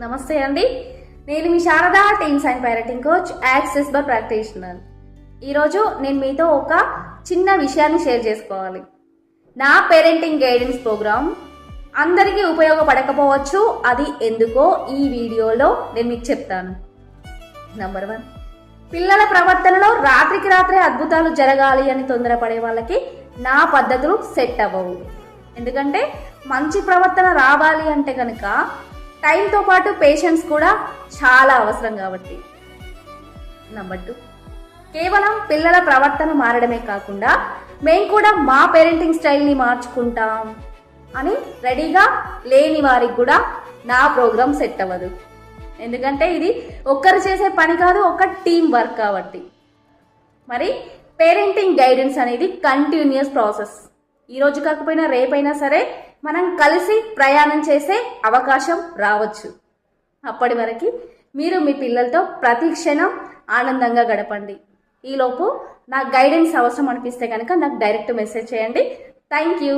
నమస్తే అండి. నేను మీ Sharada, teens and parenting coach, access bar practitioner. ఈరోజు నేను మీతో ఒక చిన్న విషయాన్ని షేర్ చేసుకోవాలి. నా పేరెంటింగ్ గైడెన్స్ ప్రోగ్రామ్ అందరికీ ఉపయోగపడకపోవచ్చు. అది ఎందుకో ఈ వీడియోలో నేను మీకు చెప్తాను. నంబర్ 1, పిల్లల ప్రవర్తనలో రాత్రికి రాత్రే అద్భుతాలు జరగాలి అని తొందరపడే వాళ్ళకి నా పద్ధతులు సెట్ అవ్వవు. ఎందుకంటే మంచి ప్రవర్తన రావాలి అంటే కనుక టైంతో పాటు పేషెన్స్ కూడా చాలా అవసరం కాబట్టి. నంబర్ 2, కేవలం పిల్లల ప్రవర్తన మారడమే కాకుండా మేము కూడా మా పేరెంటింగ్ స్టైల్ని మార్చుకుంటాం అని రెడీగా లేని వారికి కూడా నా ప్రోగ్రామ్ సెట్ అవ్వదు. ఎందుకంటే ఇది ఒక్కరు చేసే పని కాదు, ఒక టీం వర్క్ కాబట్టి. మరి పేరెంటింగ్ గైడెన్స్ అనేది కంటిన్యూస్ ప్రాసెస్. ఈరోజు కాకపోయినా రేపైనా సరే మనం కలిసి ప్రయాణం చేసే అవకాశం రావచ్చు. అప్పటి వరకు మీరు మీ పిల్లలతో ప్రతి క్షణం ఆనందంగా గడపండి. ఈలోపు నాకు గైడెన్స్ అవసరం అనిపిస్తే కనుక నాకు డైరెక్ట్ మెసేజ్ చేయండి. Thank you.